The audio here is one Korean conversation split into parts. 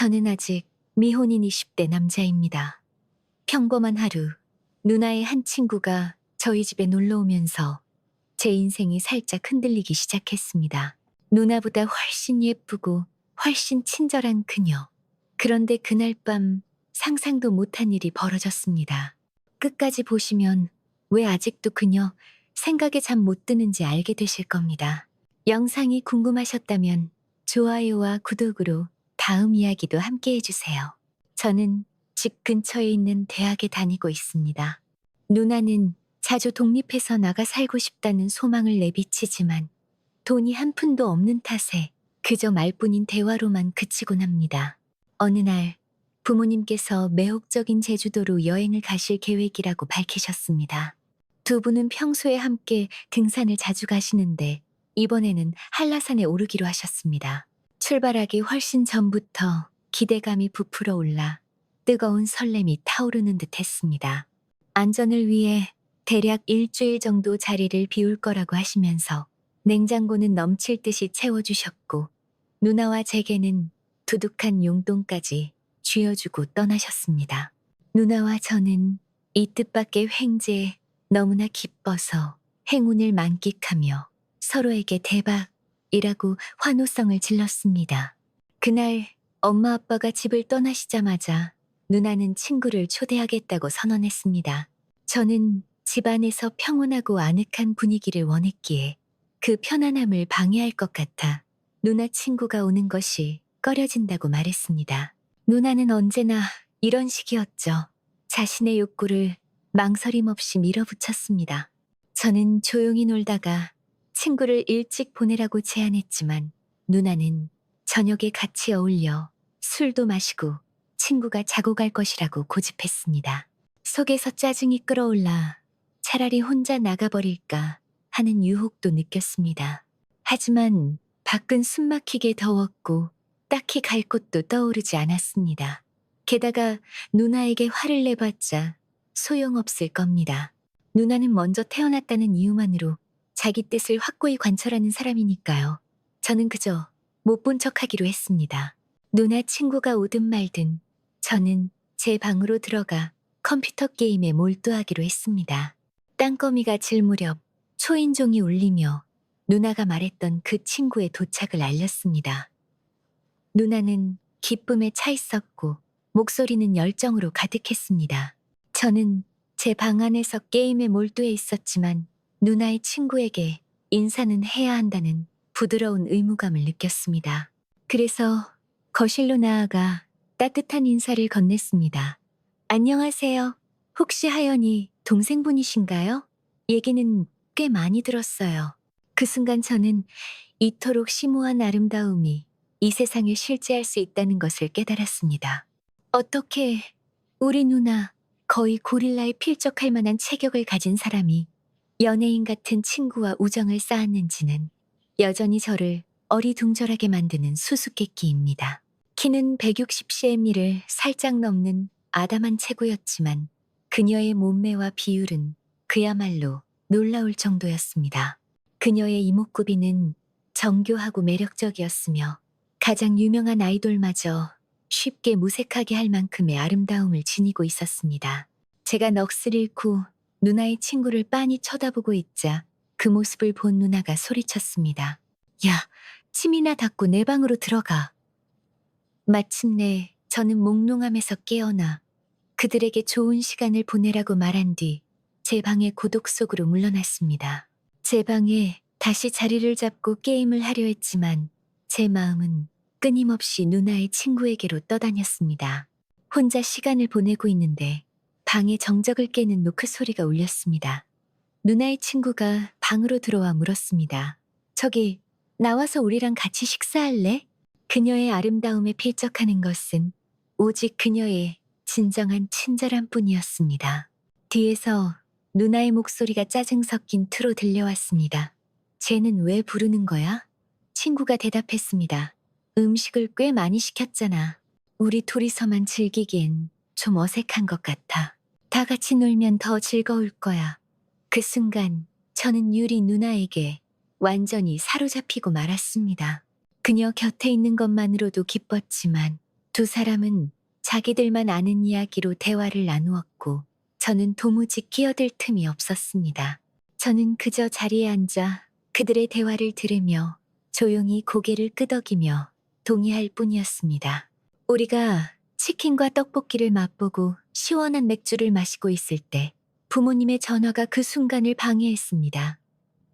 저는 아직 미혼인 20대 남자입니다. 평범한 하루, 누나의 한 친구가 저희 집에 놀러 오면서 제 인생이 살짝 흔들리기 시작했습니다. 누나보다 훨씬 예쁘고 훨씬 친절한 그녀. 그런데 그날 밤 상상도 못한 일이 벌어졌습니다. 끝까지 보시면 왜 아직도 그녀 생각에 잠 못 드는지 알게 되실 겁니다. 영상이 궁금하셨다면 좋아요와 구독으로 다음 이야기도 함께 해주세요. 저는 집 근처에 있는 대학에 다니고 있습니다. 누나는 자주 독립해서 나가 살고 싶다는 소망을 내비치지만 돈이 한 푼도 없는 탓에 그저 말뿐인 대화로만 그치곤 합니다. 어느 날 부모님께서 매혹적인 제주도로 여행을 가실 계획이라고 밝히셨습니다. 두 분은 평소에 함께 등산을 자주 가시는데 이번에는 한라산에 오르기로 하셨습니다. 출발하기 훨씬 전부터 기대감이 부풀어 올라 뜨거운 설렘이 타오르는 듯 했습니다. 안전을 위해 대략 일주일 정도 자리를 비울 거라고 하시면서 냉장고는 넘칠 듯이 채워주셨고 누나와 제게는 두둑한 용돈까지 쥐어주고 떠나셨습니다. 누나와 저는 이 뜻밖의 횡재에 너무나 기뻐서 행운을 만끽하며 서로에게 대박이라고 환호성을 질렀습니다. 그날 엄마 아빠가 집을 떠나시자마자 누나는 친구를 초대하겠다고 선언했습니다. 저는 집안에서 평온하고 아늑한 분위기를 원했기에 그 편안함을 방해할 것 같아 누나 친구가 오는 것이 꺼려진다고 말했습니다. 누나는 언제나 이런 식이었죠. 자신의 욕구를 망설임 없이 밀어붙였습니다. 저는 조용히 놀다가 친구를 일찍 보내라고 제안했지만 누나는 저녁에 같이 어울려 술도 마시고 친구가 자고 갈 것이라고 고집했습니다. 속에서 짜증이 끓어올라 차라리 혼자 나가버릴까 하는 유혹도 느꼈습니다. 하지만 밖은 숨막히게 더웠고 딱히 갈 곳도 떠오르지 않았습니다. 게다가 누나에게 화를 내봤자 소용없을 겁니다. 누나는 먼저 태어났다는 이유만으로 자기 뜻을 확고히 관철하는 사람이니까요. 저는 그저 못 본 척하기로 했습니다. 누나 친구가 오든 말든 저는 제 방으로 들어가 컴퓨터 게임에 몰두하기로 했습니다. 땅거미가 질 무렵 초인종이 울리며 누나가 말했던 그 친구의 도착을 알렸습니다. 누나는 기쁨에 차 있었고 목소리는 열정으로 가득했습니다. 저는 제 방 안에서 게임에 몰두해 있었지만 누나의 친구에게 인사는 해야 한다는 부드러운 의무감을 느꼈습니다. 그래서 거실로 나아가 따뜻한 인사를 건넸습니다. 안녕하세요. 혹시 하연이 동생분이신가요? 얘기는 꽤 많이 들었어요. 그 순간 저는 이토록 심오한 아름다움이 이 세상에 실제할 수 있다는 것을 깨달았습니다. 어떻게 우리 누나 거의 고릴라에 필적할 만한 체격을 가진 사람이 연예인 같은 친구와 우정을 쌓았는지는 여전히 저를 어리둥절하게 만드는 수수께끼입니다. 키는 160cm를 살짝 넘는 아담한 체구였지만 그녀의 몸매와 비율은 그야말로 놀라울 정도였습니다. 그녀의 이목구비는 정교하고 매력적이었으며 가장 유명한 아이돌마저 쉽게 무색하게 할 만큼의 아름다움을 지니고 있었습니다. 제가 넋을 잃고 누나의 친구를 빤히 쳐다보고 있자 그 모습을 본 누나가 소리쳤습니다. 야, 침이나 닦고 내 방으로 들어가. 마침내 저는 몽롱함에서 깨어나 그들에게 좋은 시간을 보내라고 말한 뒤 제 방의 고독 속으로 물러났습니다. 제 방에 다시 자리를 잡고 게임을 하려 했지만 제 마음은 끊임없이 누나의 친구에게로 떠다녔습니다. 혼자 시간을 보내고 있는데 방에 정적을 깨는 노크 소리가 울렸습니다. 누나의 친구가 방으로 들어와 물었습니다. 저기, 나와서 우리랑 같이 식사할래? 그녀의 아름다움에 필적하는 것은 오직 그녀의 진정한 친절함 뿐이었습니다. 뒤에서 누나의 목소리가 짜증 섞인 투로 들려왔습니다. 쟤는 왜 부르는 거야? 친구가 대답했습니다. 음식을 꽤 많이 시켰잖아. 우리 둘이서만 즐기기엔 좀 어색한 것 같아. 다 같이 놀면 더 즐거울 거야. 그 순간 저는 유리 누나에게 완전히 사로잡히고 말았습니다. 그녀 곁에 있는 것만으로도 기뻤지만 두 사람은 자기들만 아는 이야기로 대화를 나누었고 저는 도무지 끼어들 틈이 없었습니다. 저는 그저 자리에 앉아 그들의 대화를 들으며 조용히 고개를 끄덕이며 동의할 뿐이었습니다. 우리가 치킨과 떡볶이를 맛보고 시원한 맥주를 마시고 있을 때 부모님의 전화가 그 순간을 방해했습니다.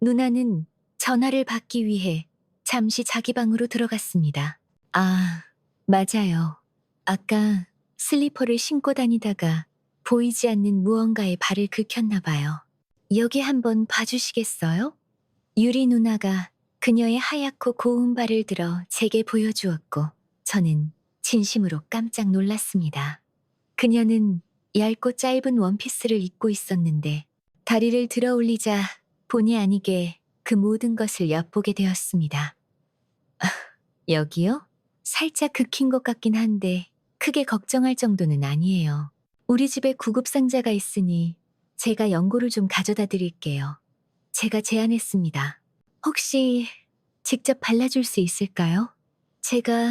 누나는 전화를 받기 위해 잠시 자기 방으로 들어갔습니다. 아, 맞아요. 아까 슬리퍼를 신고 다니다가 보이지 않는 무언가에 발을 긁혔나 봐요. 여기 한번 봐주시겠어요? 유리 누나가 그녀의 하얗고 고운 발을 들어 제게 보여주었고 저는 진심으로 깜짝 놀랐습니다. 그녀는 얇고 짧은 원피스를 입고 있었는데 다리를 들어 올리자 본의 아니게 그 모든 것을 엿보게 되었습니다. 여기요? 살짝 긁힌 것 같긴 한데 크게 걱정할 정도는 아니에요. 우리 집에 구급상자가 있으니 제가 연고를 좀 가져다 드릴게요. 제가 제안했습니다. 혹시 직접 발라줄 수 있을까요? 제가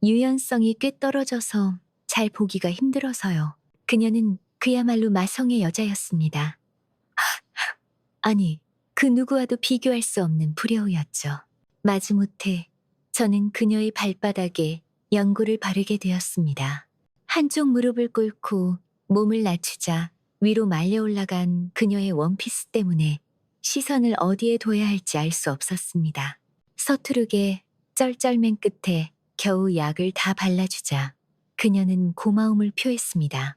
유연성이 꽤 떨어져서 잘 보기가 힘들어서요. 그녀는 그야말로 마성의 여자였습니다. 아니, 그 누구와도 비교할 수 없는 불효였죠. 마지못해 저는 그녀의 발바닥에 연고를 바르게 되었습니다. 한쪽 무릎을 꿇고 몸을 낮추자 위로 말려 올라간 그녀의 원피스 때문에 시선을 어디에 둬야 할지 알 수 없었습니다. 서투르게 쩔쩔맨 끝에 겨우 약을 다 발라주자 그녀는 고마움을 표했습니다.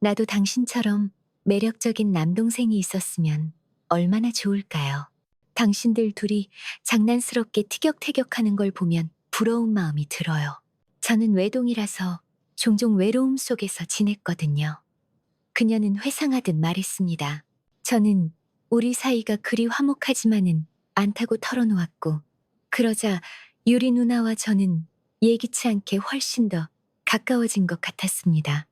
나도 당신처럼 매력적인 남동생이 있었으면 얼마나 좋을까요? 당신들 둘이 장난스럽게 티격태격하는 걸 보면 부러운 마음이 들어요. 저는 외동이라서 종종 외로움 속에서 지냈거든요. 그녀는 회상하듯 말했습니다. 저는 우리 사이가 그리 화목하지만은 않다고 털어놓았고, 그러자 유리 누나와 저는 예기치 않게 훨씬 더 가까워진 것 같았습니다.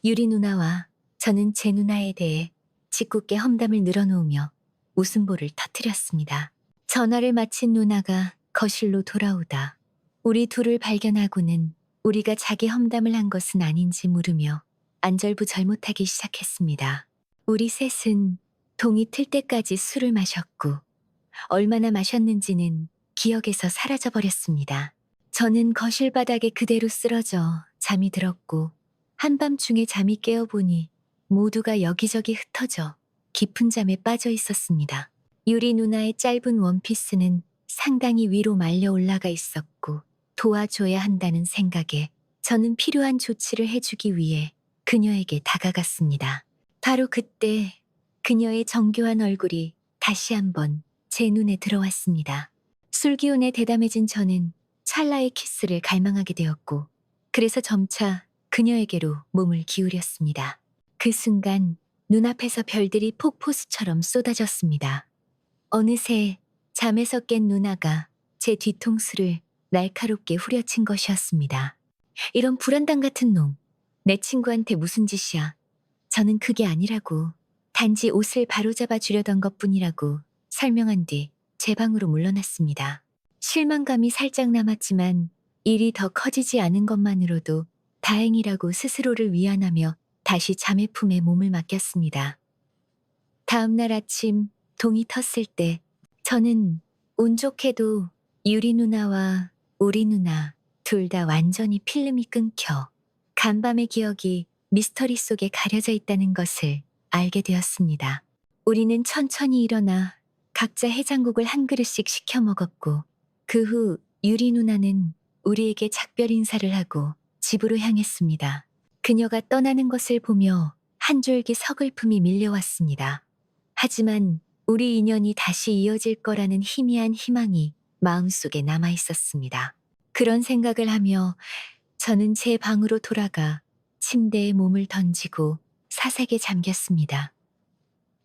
유리 누나와 저는 제 누나에 대해 짓궂게 험담을 늘어놓으며 웃음보를 터뜨렸습니다. 전화를 마친 누나가 거실로 돌아오다 우리 둘을 발견하고는 우리가 자기 험담을 한 것은 아닌지 물으며 안절부절못하기 시작했습니다. 우리 셋은 동이 틀 때까지 술을 마셨고 얼마나 마셨는지는 기억에서 사라져버렸습니다. 저는 거실 바닥에 그대로 쓰러져 잠이 들었고 한밤중에 잠이 깨어보니 모두가 여기저기 흩어져 깊은 잠에 빠져 있었습니다. 유리 누나의 짧은 원피스는 상당히 위로 말려 올라가 있었고 도와줘야 한다는 생각에 저는 필요한 조치를 해주기 위해 그녀에게 다가갔습니다. 바로 그때 그녀의 정교한 얼굴이 다시 한번 제 눈에 들어왔습니다. 술기운에 대담해진 저는 찰나의 키스를 갈망하게 되었고 그래서 점차 그녀에게로 몸을 기울였습니다. 그 순간 눈앞에서 별들이 폭포수처럼 쏟아졌습니다. 어느새 잠에서 깬 누나가 제 뒤통수를 날카롭게 후려친 것이었습니다. 이런 불안당 같은 놈, 내 친구한테 무슨 짓이야. 저는 그게 아니라고, 단지 옷을 바로잡아 주려던 것뿐이라고 설명한 뒤 제 방으로 물러났습니다. 실망감이 살짝 남았지만 일이 더 커지지 않은 것만으로도 다행이라고 스스로를 위안하며 다시 자매 품에 몸을 맡겼습니다. 다음 날 아침 동이 텄을 때 저는 운 좋게도 유리 누나와 우리 누나 둘 다 완전히 필름이 끊겨 간밤의 기억이 미스터리 속에 가려져 있다는 것을 알게 되었습니다. 우리는 천천히 일어나 각자 해장국을 한 그릇씩 시켜 먹었고 그 후 유리 누나는 우리에게 작별 인사를 하고 집으로 향했습니다. 그녀가 떠나는 것을 보며 한 줄기 서글픔이 밀려왔습니다. 하지만 우리 인연이 다시 이어질 거라는 희미한 희망이 마음속에 남아 있었습니다. 그런 생각을 하며 저는 제 방으로 돌아가 침대에 몸을 던지고 사색에 잠겼습니다.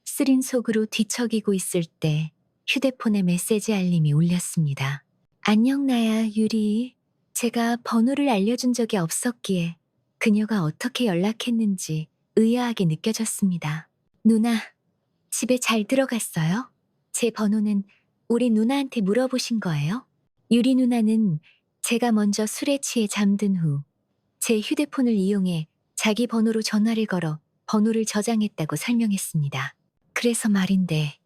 쓰린 속으로 뒤척이고 있을 때 휴대폰에 메시지 알림이 울렸습니다. 안녕 나야 유리. 제가 번호를 알려준 적이 없었기에 그녀가 어떻게 연락했는지 의아하게 느껴졌습니다. 누나, 집에 잘 들어갔어요? 제 번호는 우리 누나한테 물어보신 거예요? 유리 누나는 제가 먼저 술에 취해 잠든 후 제 휴대폰을 이용해 자기 번호로 전화를 걸어 번호를 저장했다고 설명했습니다. 그래서 말인데,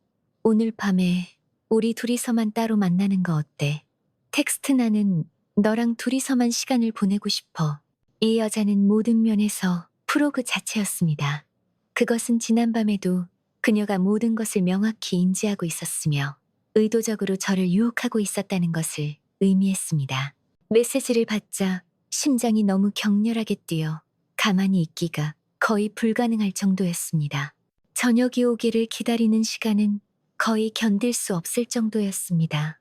오늘 밤에 우리 둘이서만 따로 만나는 거 어때? 텍스트 나는 너랑 둘이서만 시간을 보내고 싶어. 이 여자는 모든 면에서 프로 그 자체였습니다. 그것은 지난밤에도 그녀가 모든 것을 명확히 인지하고 있었으며 의도적으로 저를 유혹하고 있었다는 것을 의미했습니다. 메시지를 받자 심장이 너무 격렬하게 뛰어 가만히 있기가 거의 불가능할 정도였습니다. 저녁이 오기를 기다리는 시간은 거의 견딜 수 없을 정도였습니다.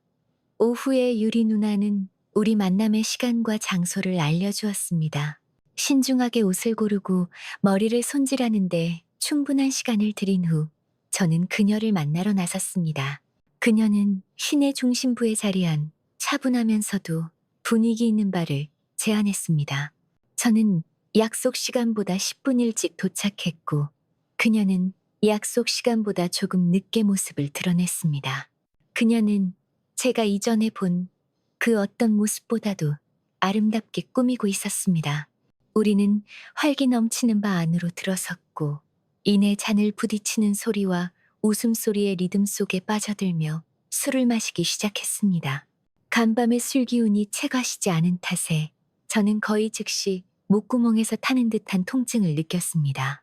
오후에 유리 누나는 우리 만남의 시간과 장소를 알려주었습니다. 신중하게 옷을 고르고 머리를 손질하는데 충분한 시간을 들인 후 저는 그녀를 만나러 나섰습니다. 그녀는 시내 중심부에 자리한 차분하면서도 분위기 있는 바를 제안했습니다. 저는 약속 시간보다 10분 일찍 도착했고 그녀는 약속 시간보다 조금 늦게 모습을 드러냈습니다. 그녀는 제가 이전에 본 그 어떤 모습보다도 아름답게 꾸미고 있었습니다. 우리는 활기 넘치는 바 안으로 들어섰고 이내 잔을 부딪히는 소리와 웃음소리의 리듬 속에 빠져들며 술을 마시기 시작했습니다. 간밤의 술 기운이 채가시지 않은 탓에 저는 거의 즉시 목구멍에서 타는 듯한 통증을 느꼈습니다.